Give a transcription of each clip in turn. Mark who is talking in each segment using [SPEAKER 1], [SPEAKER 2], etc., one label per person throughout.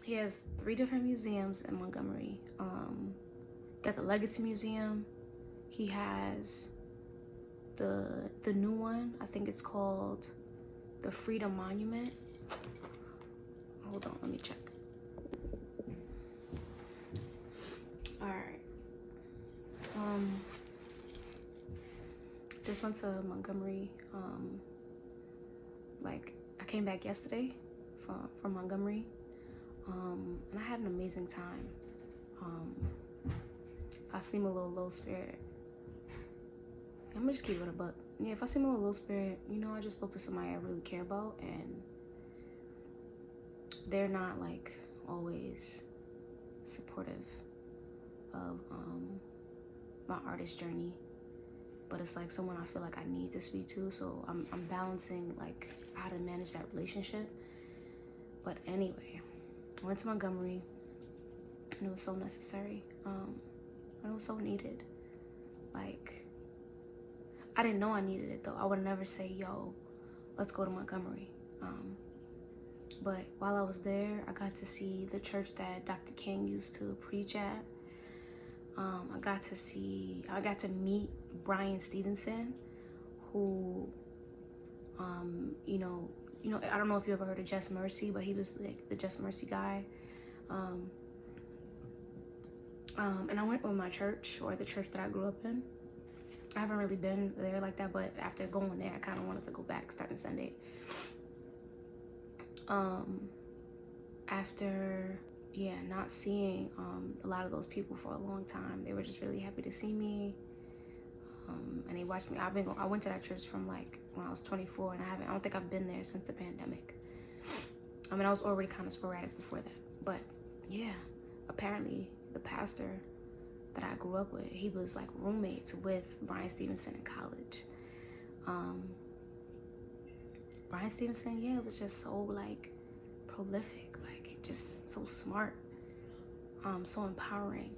[SPEAKER 1] He has 3 different museums in Montgomery. Got the Legacy Museum. He has the new one. I think it's called the Freedom Monument. Hold on, let me check. All right. Just went to Montgomery. Like I came back yesterday from Montgomery. And I had an amazing time. If I seem a little low spirit, I'm gonna just keep it a buck. Yeah, if I seem a little low spirit, you know, I just spoke to somebody I really care about, and they're not like always supportive of my artist journey, but it's like someone I feel like I need to speak to. So I'm balancing like how to manage that relationship. But anyway, I went to Montgomery, and it was so necessary. And it was so needed. Like, I didn't know I needed it though. I would never say, yo, let's go to Montgomery. But while I was there, I got to see the church that Dr. King used to preach at. I got to meet Bryan Stevenson, who, you know, I don't know if you ever heard of Just Mercy, but he was like the Just Mercy guy. And I went with my church, or the church that I grew up in. I haven't really been there like that, but after going there, I kind of wanted to go back starting Sunday. After, not seeing a lot of those people for a long time, they were just really happy to see me. And they watched me. I went to that church from like when I was 24, and I don't think I've been there since the pandemic. I mean, I was already kind of sporadic before that, but yeah, apparently the pastor that I grew up with, he was like roommates with Bryan Stevenson in college. Bryan Stevenson, was just so like prolific, like just so smart, so empowering.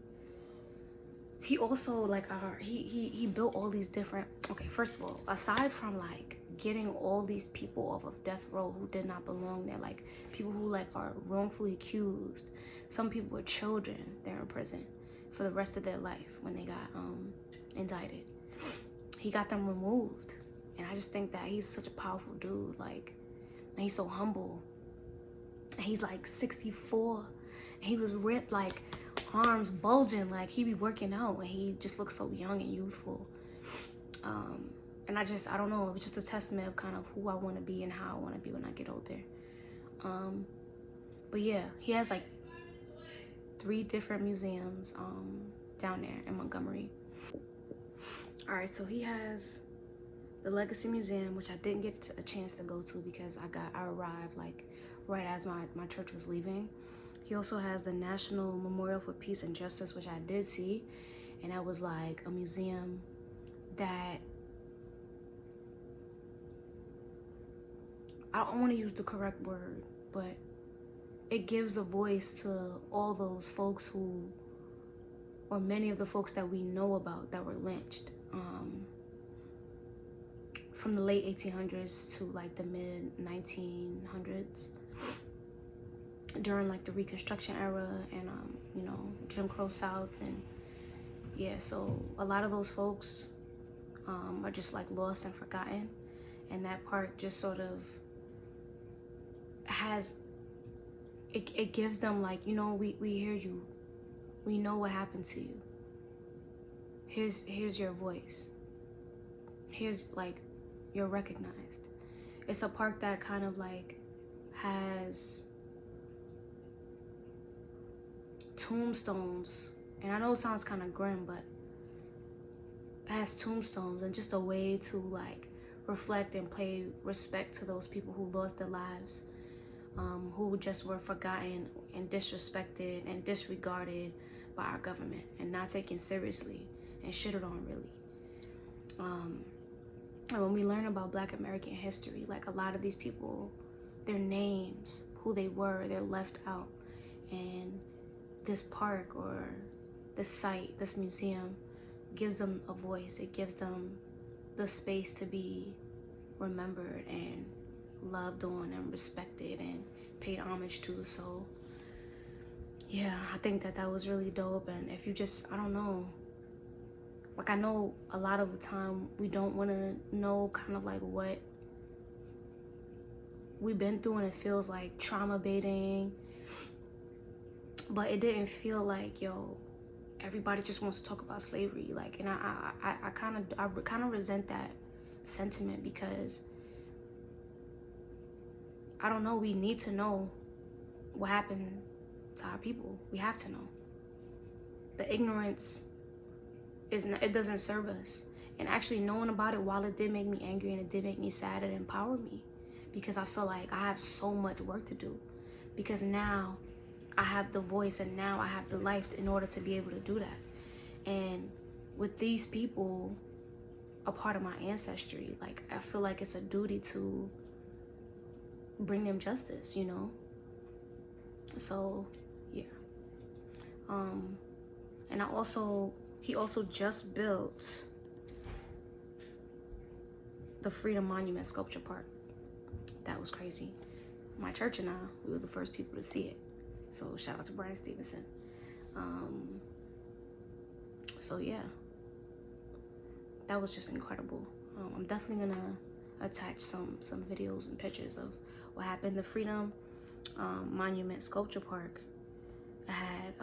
[SPEAKER 1] He also like he built all these different, okay, first of all, aside from like getting all these people off of death row who did not belong there, like people who like are wrongfully accused, some people were children, they're in prison for the rest of their life when they got indicted. He got them removed, and I just think that he's such a powerful dude, like, and he's so humble, and he's like 64, and he was ripped, like arms bulging, like he be working out, and he just looks so young and youthful. And I don't know, it's just a testament of kind of who I want to be and how I want to be when I get older. But yeah, he has like 3 different museums down there in Montgomery. All right, so he has the Legacy Museum, which I didn't get a chance to go to because I arrived like right as my church was leaving. He also has the National Memorial for Peace and Justice, which I did see, and that was like a museum that, I don't want to use the correct word, but it gives a voice to all those folks who, or many of the folks that we know about that were lynched, from the late 1800s to like the mid 1900s, during like the Reconstruction era and Jim Crow South. And so a lot of those folks are just like lost and forgotten, and that part just sort of has it gives them like, we hear you, we know what happened to you, here's your voice, here's like, you're recognized. It's a park that kind of like has tombstones, and I know it sounds kind of grim, but it has tombstones and just a way to like reflect and pay respect to those people who lost their lives, who just were forgotten and disrespected and disregarded by our government and not taken seriously and shitted on, really. And when we learn about Black American history, like a lot of these people, their names, who they were, they're left out. And this park or this site, this museum, gives them a voice. It gives them the space to be remembered and loved on and respected and paid homage to. So yeah, I think that was really dope. And if you just, I don't know, like I know a lot of the time we don't want to know kind of like what we've been through, and it feels like trauma baiting, but it didn't feel like, yo, everybody just wants to talk about slavery. Like, and I kind of resent that sentiment, because I don't know, we need to know what happened to our people. We have to know. The ignorance it doesn't serve us. And actually knowing about it, while it did make me angry and it did make me sad, it empowered me, because I feel like I have so much work to do, because now I have the voice and now I have the life in order to be able to do that. And with these people a part of my ancestry, like I feel like it's a duty to bring them justice, you know? So yeah. And he also just built the Freedom Monument Sculpture Park. That was crazy. My church and I, we were the first people to see it. So shout out to Bryan Stevenson. So yeah, that was just incredible. I'm definitely gonna attach some videos and pictures of what happened. The Freedom Monument Sculpture Park had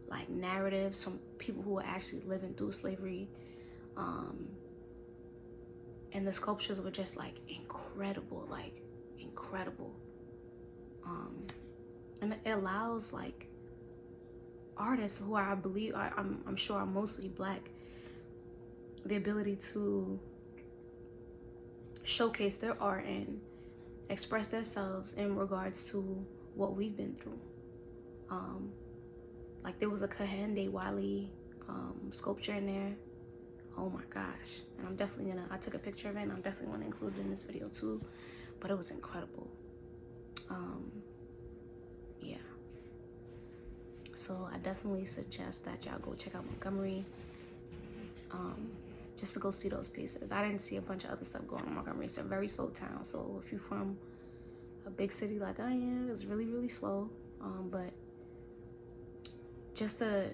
[SPEAKER 1] like narratives from people who were actually living through slavery, and the sculptures were just like incredible, and it allows like artists who are, I believe, I'm sure are mostly Black, the ability to showcase their art and express themselves in regards to what we've been through. Like there was a Kahende Wali sculpture in there. Oh my gosh. And I'm definitely I took a picture of it, and I'm definitely gonna include it in this video too, but it was incredible. Yeah. So I definitely suggest that y'all go check out Montgomery, just to go see those pieces. I didn't see a bunch of other stuff going on in Montgomery. It's a very slow town, so if you're from a big city like I am, it's really, really slow. But just to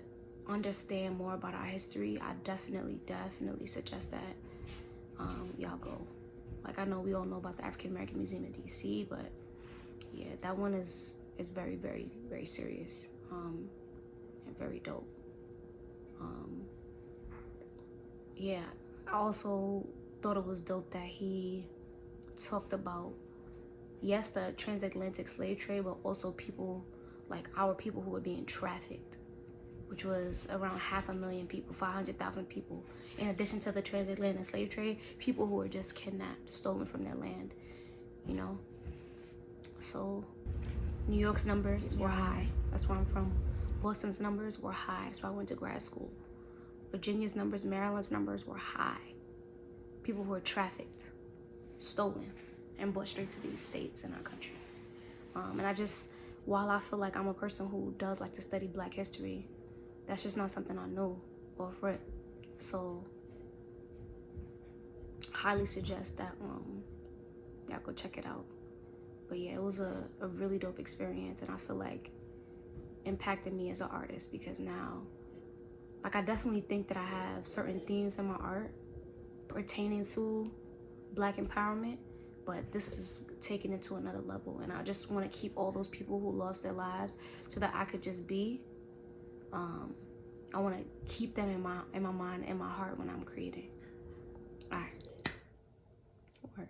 [SPEAKER 1] understand more about our history, I definitely suggest that y'all go. Like I know we all know about the African American Museum in DC, but yeah, that one is very, very, very serious, and very dope. Yeah, I also thought it was dope that he talked about, yes, the transatlantic slave trade, but also people like our people who were being trafficked, which was around 500,000 people, 500,000 people. In addition to the transatlantic slave trade, people who were just kidnapped, stolen from their land, you know? So New York's numbers were high. That's where I'm from. Boston's numbers were high. That's why I went to grad school. Virginia's numbers, Maryland's numbers were high. People who were trafficked, stolen, and brought straight to these states in our country. And while I feel like I'm a person who does like to study Black history, that's just not something I know off rip. So highly suggest that y'all go check it out. But yeah, it was a really dope experience, and I feel like impacted me as an artist, because now, like, I definitely think that I have certain themes in my art pertaining to Black empowerment, but this is taken it to another level, and I just want to keep all those people who lost their lives so that I could just be. I want to keep them in my mind and my heart when I'm creating. All right. Word.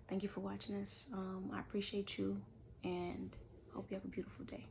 [SPEAKER 1] Thank you for watching this. I appreciate you, and hope you have a beautiful day.